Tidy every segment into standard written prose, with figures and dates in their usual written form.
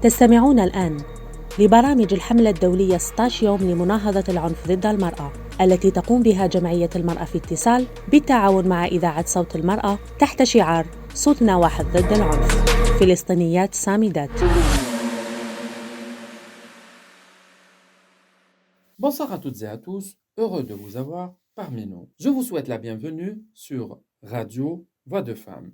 تستمعون الآن لبرامج الحملة الدولية 16 يوم لمناهضة العنف ضد المرأة التي تقوم بها جمعية المرأة في اتصال بالتعاون مع إذاعة صوت المرأة تحت شعار صوتنا واحد ضد العنف. فلسطينيات سامدات. Bonsoir à toutes et à tous, heureux de vous avoir parmi nous. Je vous souhaite la bienvenue sur Radio Voix de Femmes.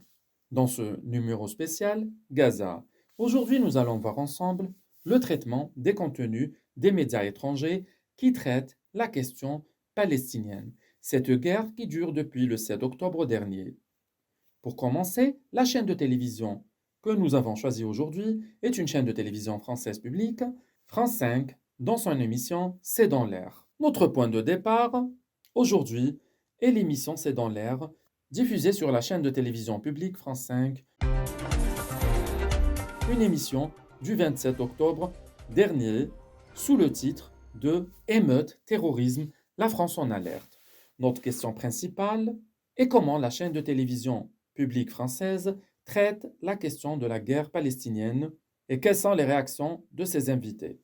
Dans ce numéro spécial, Gaza. Aujourd'hui, nous allons voir ensemble le traitement des contenus des médias étrangers qui traitent la question palestinienne. Cette guerre qui dure depuis le 7 octobre dernier. Pour commencer, la chaîne de télévision que nous avons choisie aujourd'hui est une chaîne de télévision française publique, France 5, dans son émission C'est dans l'air. Notre point de départ, aujourd'hui, est l'émission C'est dans l'air, diffusée sur la chaîne de télévision publique France 5. Une émission du 27 octobre dernier, sous le titre de Émeute, terrorisme, la France en alerte. Notre question principale est comment la chaîne de télévision publique française traite la question de la guerre palestinienne et quelles sont les réactions de ses invités.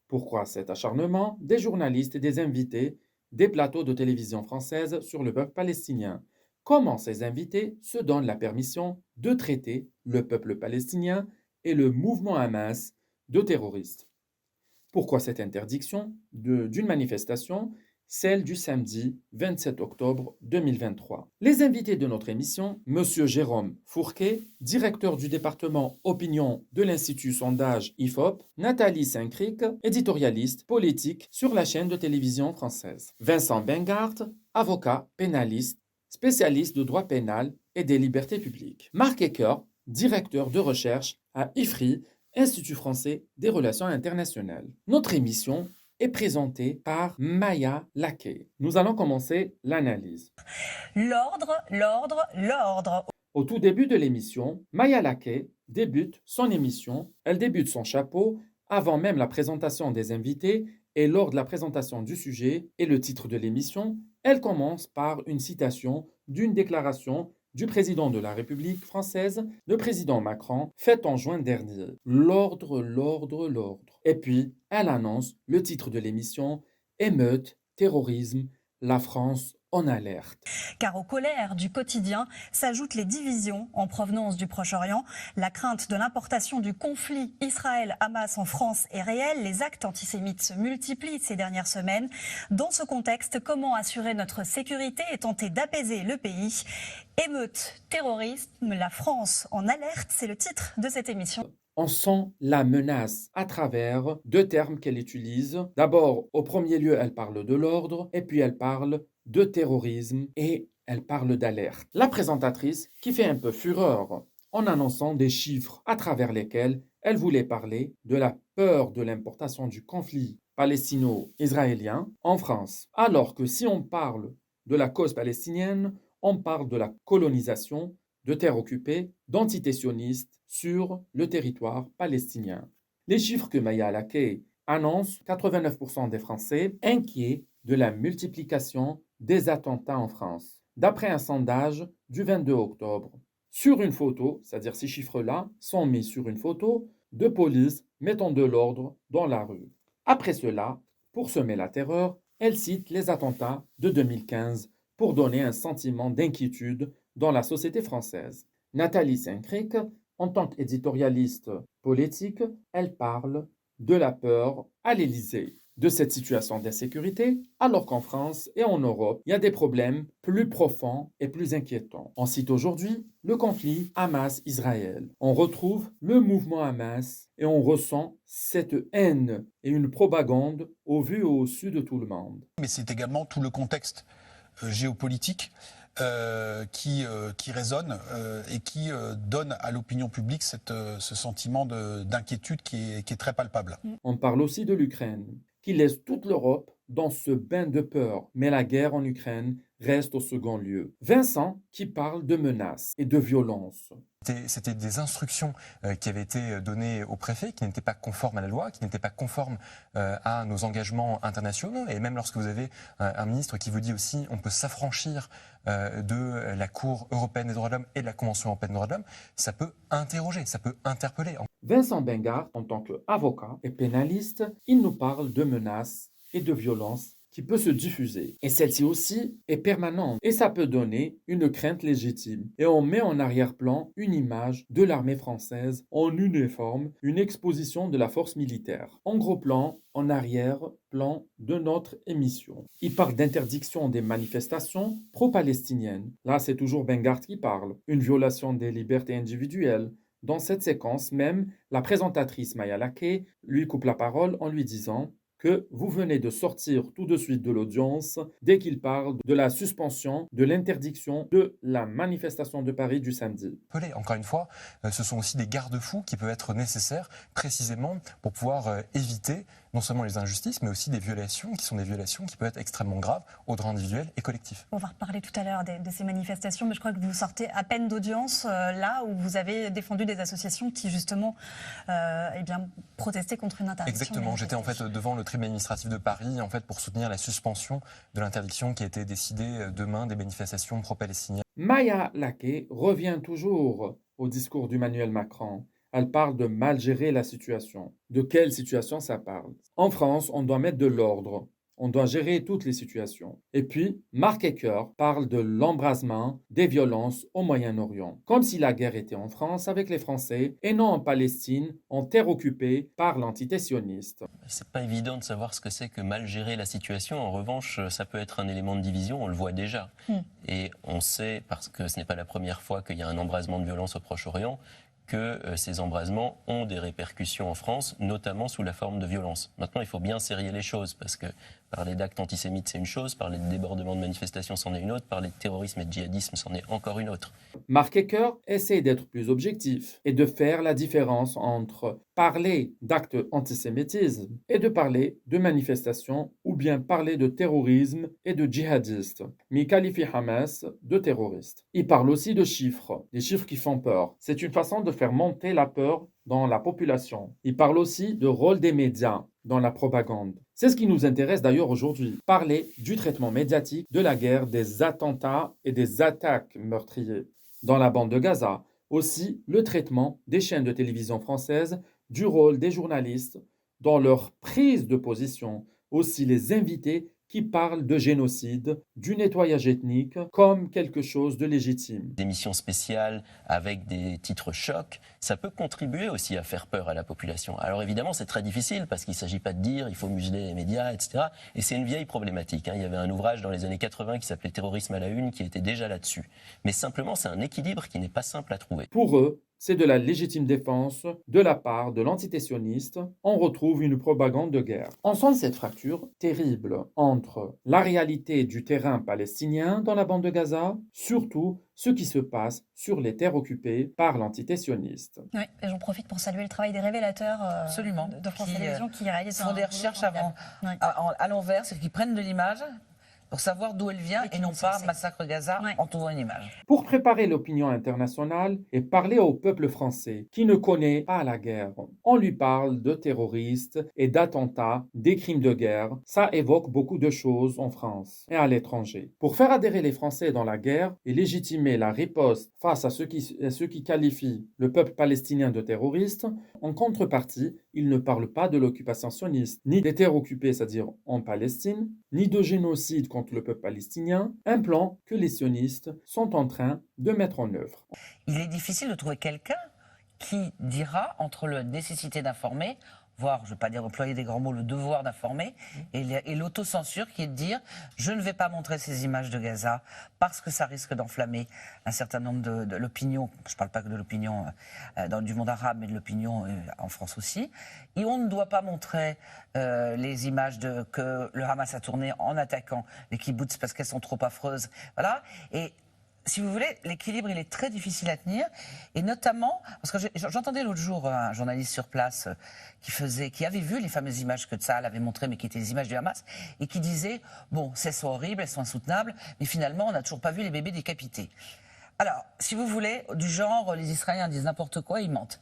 Pourquoi cet acharnement des journalistes et des invités des plateaux de télévision française sur le peuple palestinien? Comment ces invités se donnent la permission de traiter le peuple palestinien et le mouvement Hamas de terroristes? Pourquoi cette interdiction d'une manifestation, celle du samedi 27 octobre 2023? Les invités de notre émission, M. Jérôme Fourquet, directeur du département opinion de l'Institut Sondage IFOP, Nathalie Saint-Cric, éditorialiste politique sur la chaîne de télévision française, Vincent Bengart, avocat pénaliste, spécialiste de droit pénal et des libertés publiques, Marc Ecker, directeur de recherche à IFRI, Institut français des relations internationales. Notre émission est présentée par Maya Laquet. Nous allons commencer l'analyse. L'ordre. Au tout début de l'émission, Maya Laquet débute son émission, elle débute son chapeau avant même la présentation des invités et lors de la présentation du sujet et le titre de l'émission, elle commence par une citation d'une déclaration du président de la République française, le président Macron, faite en juin dernier. L'ordre. Et puis, elle annonce le titre de l'émission, Émeute, terrorisme, la France en alerte. Car aux colères du quotidien s'ajoutent les divisions en provenance du Proche-Orient. La crainte de l'importation du conflit Israël-Hamas en France est réelle. Les actes antisémites se multiplient ces dernières semaines. Dans ce contexte, comment assurer notre sécurité et tenter d'apaiser le pays? Émeute, terrorisme, la France en alerte, c'est le titre de cette émission. On sent la menace à travers deux termes qu'elle utilise. D'abord, au premier lieu, elle parle de l'ordre, et puis elle parle de terrorisme, et elle parle d'alerte. La présentatrice qui fait un peu fureur en annonçant des chiffres à travers lesquels elle voulait parler de la peur de l'importation du conflit palestino-israélien en France. Alors que si on parle de la cause palestinienne, on parle de la colonisation de terres occupées d'entités sionistes sur le territoire palestinien. Les chiffres que Maya Laquet annonce, 89% des Français inquiets de la multiplication des attentats en France. D'après un sondage du 22 octobre, sur une photo, c'est-à-dire ces chiffres-là sont mis sur une photo de police mettant de l'ordre dans la rue. Après cela, pour semer la terreur, elle cite les attentats de 2015 pour donner un sentiment d'inquiétude dans la société française. Nathalie Saint-Cric, en tant qu'éditorialiste politique, elle parle de la peur à l'Élysée, de cette situation d'insécurité, alors qu'en France et en Europe, il y a des problèmes plus profonds et plus inquiétants. On cite aujourd'hui le conflit Hamas-Israël. On retrouve le mouvement Hamas et on ressent cette haine et une propagande au vu et au su de tout le monde. Mais c'est également tout le contexte géopolitique qui résonne et qui donne à l'opinion publique ce sentiment d'inquiétude qui est très palpable. On parle aussi de l'Ukraine, qui laisse toute l'Europe dans ce bain de peur, mais la guerre en Ukraine reste au second lieu. Vincent qui parle de menaces et de violence. C'était des instructions qui avaient été données au préfet, qui n'étaient pas conformes à la loi, qui n'étaient pas conformes à nos engagements internationaux. Et même lorsque vous avez un ministre qui vous dit aussi on peut s'affranchir de la Cour européenne des droits de l'homme et de la Convention européenne des droits de l'homme, ça peut interroger, ça peut interpeller. Vincent Bengard, en tant qu'avocat et pénaliste, il nous parle de menaces et de violences qui peut se diffuser. Et celle-ci aussi est permanente. Et ça peut donner une crainte légitime. Et on met en arrière-plan une image de l'armée française en uniforme, une exposition de la force militaire. En gros plan, en arrière-plan de notre émission. Il parle d'interdiction des manifestations pro-palestiniennes. Là, c'est toujours Bengard qui parle. Une violation des libertés individuelles. Dans cette séquence même, la présentatrice Maya Laquet lui coupe la parole en lui disant que vous venez de sortir tout de suite de l'audience dès qu'il parle de la suspension, de l'interdiction de la manifestation de Paris du samedi. Encore une fois, ce sont aussi des garde-fous qui peuvent être nécessaires précisément pour pouvoir éviter non seulement les injustices, mais aussi des violations qui sont des violations qui peuvent être extrêmement graves au droit individuel et collectif. On va reparler tout à l'heure de ces manifestations, mais je crois que vous sortez à peine d'audience là où vous avez défendu des associations qui justement protestaient contre une interdiction. Exactement, j'étais en fait devant le tribunal administratif de Paris en fait, pour soutenir la suspension de l'interdiction qui a été décidée demain des manifestations pro-palestiniennes. Maya Laquet revient toujours au discours d'Emmanuel Macron. Elle parle de mal gérer la situation. De quelle situation ça parle? En France, on doit mettre de l'ordre. On doit gérer toutes les situations. Et puis, Marc Ecker parle de l'embrasement des violences au Moyen-Orient. Comme si la guerre était en France avec les Français et non en Palestine, en terre occupée par l'entité sioniste. C'est pas évident de savoir ce que c'est que mal gérer la situation. En revanche, ça peut être un élément de division, on le voit déjà. Et on sait, parce que ce n'est pas la première fois qu'il y a un embrasement de violence au Proche-Orient, que ces embrasements ont des répercussions en France, notamment sous la forme de violence. Maintenant, il faut bien serrer les choses, parce que parler d'actes antisémites, c'est une chose, parler de débordements de manifestations, c'en est une autre, parler de terrorisme et de djihadisme, c'en est encore une autre. Marc Ecker essaie d'être plus objectif et de faire la différence entre parler d'actes antisémitisme et de parler de manifestations ou bien parler de terrorisme et de djihadistes, mais il qualifie Hamas de terroriste. Il parle aussi de chiffres, des chiffres qui font peur. C'est une façon de faire monter la peur dans la population. Il parle aussi du rôle des médias dans la propagande. C'est ce qui nous intéresse d'ailleurs aujourd'hui. Parler du traitement médiatique de la guerre, des attentats et des attaques meurtriers dans la bande de Gaza. Aussi le traitement des chaînes de télévision françaises, du rôle des journalistes dans leur prise de position. Aussi les invités qui parlent de génocide, du nettoyage ethnique comme quelque chose de légitime. Des missions spéciales avec des titres chocs, ça peut contribuer aussi à faire peur à la population. Alors évidemment, c'est très difficile parce qu'il ne s'agit pas de dire il faut museler les médias, etc. Et c'est une vieille problématique. Il y avait un ouvrage dans les années 80 qui s'appelait Terrorisme à la une qui était déjà là-dessus. Mais simplement, c'est un équilibre qui n'est pas simple à trouver. Pour eux, c'est de la légitime défense de la part de l'entité sioniste. On retrouve une propagande de guerre. On sent cette fracture terrible entre la réalité du terrain palestinien dans la bande de Gaza, surtout ce qui se passe sur les terres occupées par l'entité sioniste. Oui, et j'en profite pour saluer le travail des révélateurs de France Télévisions qui réalisent font des recherches à l'envers, c'est qu'ils prennent de l'image pour savoir d'où elle vient et non pas Massacre Gaza en trouvant une image. Pour préparer l'opinion internationale et parler au peuple français qui ne connaît pas la guerre, on lui parle de terroristes et d'attentats, des crimes de guerre. Ça évoque beaucoup de choses en France et à l'étranger. Pour faire adhérer les Français dans la guerre et légitimer la riposte face à ceux qui qualifient le peuple palestinien de terroriste, en contrepartie, il ne parle pas de l'occupation sioniste, ni des terres occupées, c'est-à-dire en Palestine, ni de génocide contre le peuple palestinien, un plan que les sionistes sont en train de mettre en œuvre. Il est difficile de trouver quelqu'un qui dira entre la nécessité d'informer, voire, je ne vais pas dire employer des grands mots, le devoir d'informer, et l'autocensure qui est de dire « je ne vais pas montrer ces images de Gaza parce que ça risque d'enflammer un certain nombre de l'opinion », je ne parle pas que de l'opinion du monde arabe, mais de l'opinion en France aussi, et on ne doit pas montrer les images que le Hamas a tournées en attaquant les kibboutz parce qu'elles sont trop affreuses. Voilà. Et si vous voulez, l'équilibre, il est très difficile à tenir. Et notamment, parce que j'entendais l'autre jour un journaliste sur place qui avait vu les fameuses images que Tsahal avait montrées, mais qui étaient des images du Hamas, et qui disait, bon, ces sont horribles, elles sont insoutenables, mais finalement, on n'a toujours pas vu les bébés décapités. Alors, si vous voulez, du genre, les Israéliens disent n'importe quoi, ils mentent.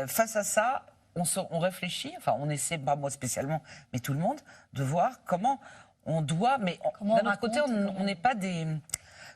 Face à ça, on réfléchit, enfin, on essaie, pas moi spécialement, mais tout le monde, de voir comment on doit, mais d'un autre côté, on n'est pas des...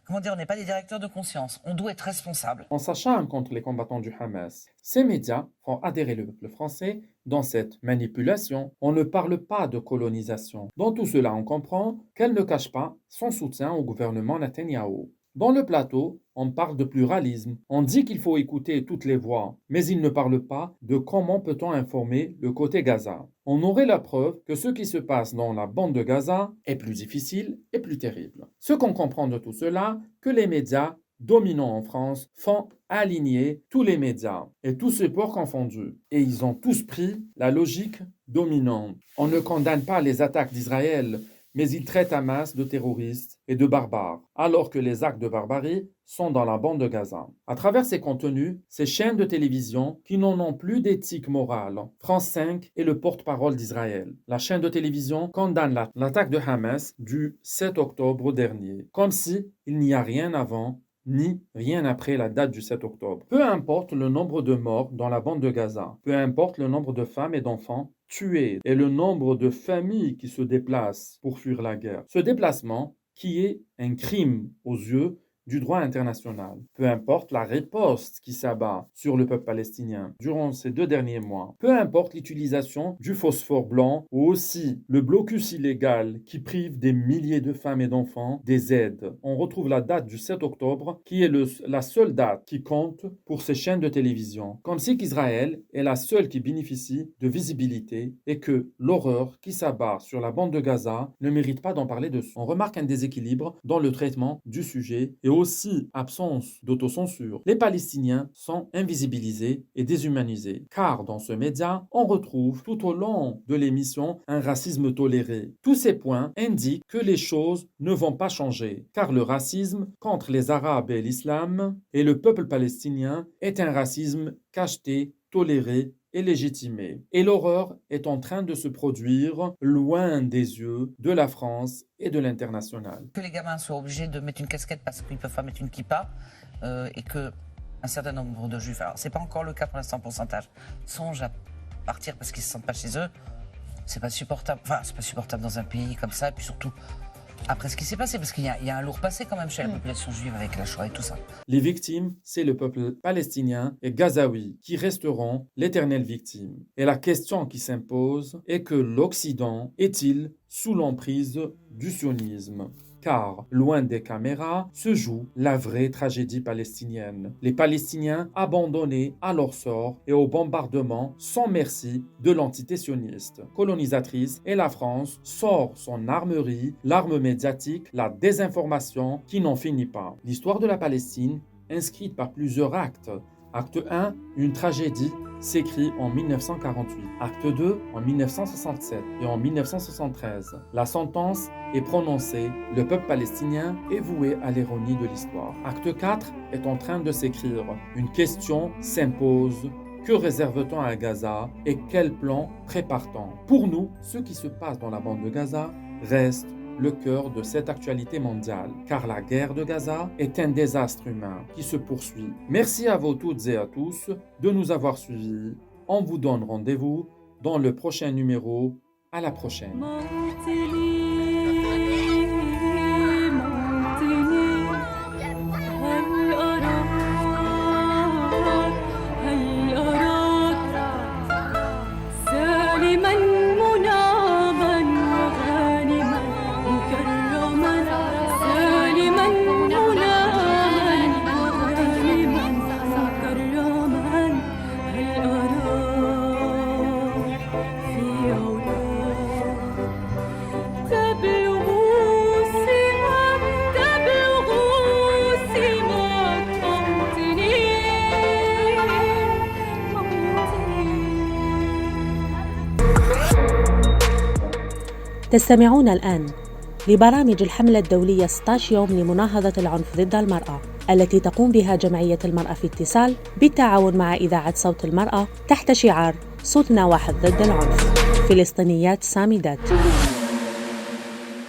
Comment dire, on n'est pas des directeurs de conscience. On doit être responsable. En s'acharnant contre les combattants du Hamas, ces médias font adhérer le peuple français dans cette manipulation. On ne parle pas de colonisation. Dans tout cela, on comprend qu'elle ne cache pas son soutien au gouvernement Netanyahou. Dans le plateau, on parle de pluralisme. On dit qu'il faut écouter toutes les voix, mais il ne parle pas de comment peut-on informer le côté Gaza. On aurait la preuve que ce qui se passe dans la bande de Gaza est plus difficile et plus terrible. Ce qu'on comprend de tout cela, que les médias dominants en France font aligner tous les médias et tous supports confondus. Et ils ont tous pris la logique dominante. On ne condamne pas les attaques d'Israël, mais ils traitent Hamas de terroristes et de barbares, alors que les actes de barbarie sont dans la bande de Gaza. À travers ces contenus, ces chaînes de télévision qui n'en ont plus d'éthique morale, France 5 est le porte-parole d'Israël. La chaîne de télévision condamne l'attaque de Hamas du 7 octobre dernier, comme si il n'y a rien avant ni rien après la date du 7 octobre. Peu importe le nombre de morts dans la bande de Gaza, peu importe le nombre de femmes et d'enfants tués et le nombre de familles qui se déplacent pour fuir la guerre. Ce déplacement qui est un crime aux yeux du droit international. Peu importe la riposte qui s'abat sur le peuple palestinien durant ces 2 derniers mois. Peu importe l'utilisation du phosphore blanc ou aussi le blocus illégal qui prive des milliers de femmes et d'enfants des aides. On retrouve la date du 7 octobre qui est la seule date qui compte pour ces chaînes de télévision. Comme si qu'Israël est la seule qui bénéficie de visibilité et que l'horreur qui s'abat sur la bande de Gaza ne mérite pas d'en parler dessus. On remarque un déséquilibre dans le traitement du sujet et aussi absence d'autocensure. Les Palestiniens sont invisibilisés et déshumanisés, car dans ce média, on retrouve tout au long de l'émission un racisme toléré. Tous ces points indiquent que les choses ne vont pas changer, car le racisme contre les Arabes et l'islam et le peuple palestinien est un racisme cacheté, toléré et légitimé. Et l'horreur est en train de se produire loin des yeux de la France et de l'international. Que les gamins soient obligés de mettre une casquette parce qu'ils ne peuvent pas mettre une kippa et que un certain nombre de juifs, alors c'est pas encore le cas pour l'instant pourcentage, songent à partir parce qu'ils ne se sentent pas chez eux, c'est pas supportable. Enfin, c'est pas supportable dans un pays comme ça, et puis surtout après ce qui s'est passé, parce qu'il y a un lourd passé quand même chez la population juive avec la Shoah et tout ça. Les victimes, c'est le peuple palestinien et gazaoui qui resteront l'éternelle victime. Et la question qui s'impose est que l'Occident est-il sous l'emprise du sionisme ? Car, loin des caméras, se joue la vraie tragédie palestinienne. Les Palestiniens abandonnés à leur sort et au bombardement sans merci de l'entité sioniste colonisatrice, et la France sort son armerie, l'arme médiatique, la désinformation qui n'en finit pas. L'histoire de la Palestine, inscrite par plusieurs actes. Acte 1, une tragédie, s'écrit en 1948. Acte 2, en 1967 et en 1973. La sentence est prononcée. Le peuple palestinien est voué à l'ironie de l'histoire. Acte 4 est en train de s'écrire. Une question s'impose. Que réserve-t-on à Gaza et quel plan prépare-t-on ? Pour nous, ce qui se passe dans la bande de Gaza reste le cœur de cette actualité mondiale, car la guerre de Gaza est un désastre humain qui se poursuit. Merci à vous toutes et à tous de nous avoir suivis. On vous donne rendez-vous dans le prochain numéro. À la prochaine. تستمعون الآن لبرامج الحملة الدولية 16 يوم لمناهضة العنف ضد المرأة التي تقوم بها جمعية المرأة في اتصال بالتعاون مع إذاعة صوت المرأة تحت شعار صوتنا واحد ضد العنف. فلسطينيات سامدات.